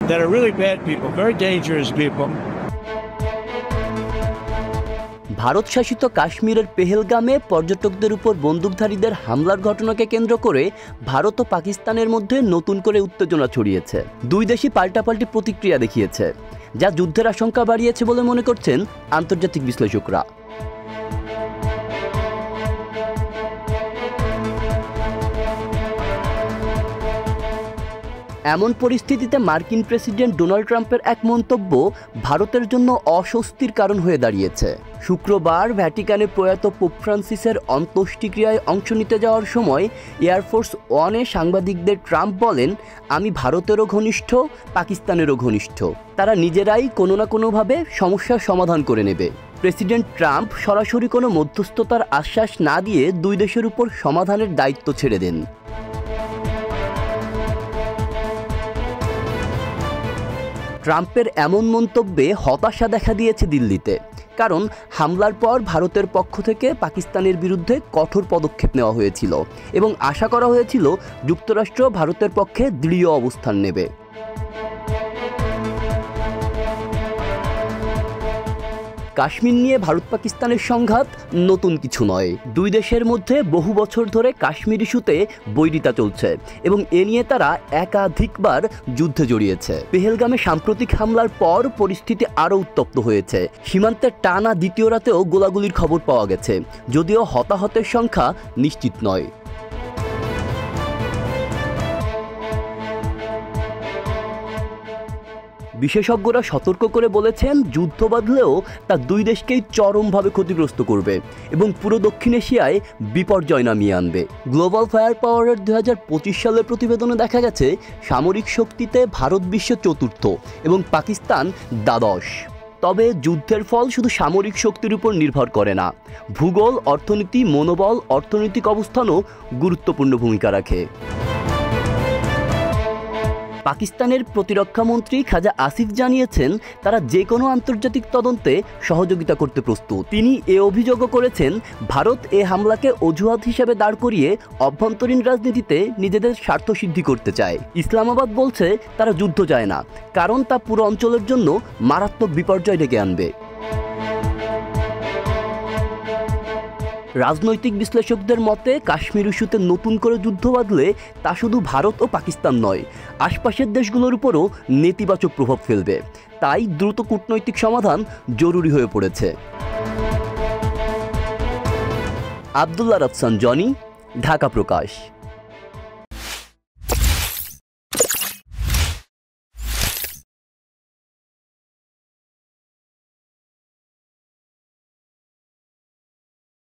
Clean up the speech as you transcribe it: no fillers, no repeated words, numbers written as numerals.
that are really bad people, very dangerous people. Bharat শাসিত কাশ্মীরের পেহেলগামে পর্যটকদের উপর বন্দুকধারীদের হামলার ঘটনাকে কেন্দ্র করে ভারত ও পাকিস্তানের মধ্যে নতুন করে উত্তেজনা ছড়িয়েছে। দুই দেশই পাল্টাপাল্টি প্রতিক্রিয়া দেখিয়েছে, যা যুদ্ধের আশঙ্কা বাড়িয়েছে বলে মনে করছেন আন্তর্জাতিক বিশ্লেষকরা। এমন পরিস্থিতিতে মার্কিন প্রেসিডেন্ট ডোনাল্ড ট্রাম্পের এক মন্তব্য ভারতের জন্য অস্বস্তির কারণ হয়ে দাঁড়িয়েছে। শুক্রবার ভ্যাটিকানে প্রয়াত পোপ ফ্রান্সিসের অন্ত্যেষ্টিক্রিয়ায় অংশ নিতে যাওয়ার সময় এয়ারফোর্স ওয়ানে সাংবাদিকদের ট্রাম্প বলেন, আমি ভারতেরও ঘনিষ্ঠ, পাকিস্তানেরও ঘনিষ্ঠ, তারা নিজেরাই কোনো না কোনোভাবে সমস্যার সমাধান করে নেবে। প্রেসিডেন্ট ট্রাম্প সরাসরি কোনো মধ্যস্থতার আশ্বাস না দিয়ে দুই দেশের উপর সমাধানের দায়িত্ব ছেড়ে দেন। ট্রাম্পের এমন মন্তব্যে হতাশা দেখা দিয়েছে দিল্লিতে, কারণ হামলার পর ভারতের পক্ষ থেকে পাকিস্তানের বিরুদ্ধে কঠোর পদক্ষেপ নেওয়া হয়েছিল এবং আশা করা হয়েছিল যুক্তরাষ্ট্র ভারতের পক্ষে দৃঢ় অবস্থান নেবে। কাশ্মীর নিয়ে ভারত পাকিস্তানের সংঘাত নতুন কিছু নয়। দুই দেশের মধ্যে বহু বছর ধরে কাশ্মীর ইস্যুতে বৈরিতা চলছে এবং এ নিয়ে তারা একাধিকবার যুদ্ধে জড়িয়েছে। পেহেলগামে সাম্প্রতিক হামলার পর পরিস্থিতি আরও উত্তপ্ত হয়েছে। সীমান্তের টানা দ্বিতীয় রাতেও গোলাগুলির খবর পাওয়া গেছে, যদিও হতাহতের সংখ্যা নিশ্চিত নয়। বিশেষজ্ঞরা সতর্ক করে বলেছেন, যুদ্ধ বাঁধলেও তা দুই দেশকেই চরমভাবে ক্ষতিগ্রস্ত করবে এবং পুরো দক্ষিণ এশিয়ায় বিপর্যয় নামিয়ে আনবে। গ্লোবাল ফায়ার পাওয়ারের 2025 সালের প্রতিবেদনে দেখা গেছে, সামরিক শক্তিতে ভারত বিশ্বের চতুর্থ এবং পাকিস্তান দ্বাদশ। তবে যুদ্ধের ফল শুধু সামরিক শক্তির উপর নির্ভর করে না, ভূগোল, অর্থনীতি, মনোবল, অর্থনৈতিক অবস্থানও গুরুত্বপূর্ণ ভূমিকা রাখে। পাকিস্তানের প্রতিরক্ষামন্ত্রী খাজা আসিফ জানিয়েছেন, তারা যে কোনো আন্তর্জাতিক তদন্তে সহযোগিতা করতে প্রস্তুত। তিনি এ অভিযোগও করেছেন, ভারত এ হামলাকে অজুহাত হিসেবে দাঁড় করিয়ে অভ্যন্তরীণ রাজনীতিতে নিজেদের স্বার্থ সিদ্ধি করতে চায়। ইসলামাবাদ বলছে, তারা যুদ্ধ চায় না, কারণ তা পুরো অঞ্চলের জন্য মারাত্মক বিপর্যয় ডেকে আনবে। রাজনৈতিক বিশ্লেষকদের মতে, কাশ্মীর ইস্যুতে নতুন করে যুদ্ধ বাঁধলে তা শুধু ভারত ও পাকিস্তান নয়, আশপাশের দেশগুলোর উপরও নেতিবাচক প্রভাব ফেলবে। তাই দ্রুত কূটনৈতিক সমাধান জরুরি হয়ে পড়েছে। আব্দুল্লাহ রাফসান জনি, ঢাকা প্রকাশ।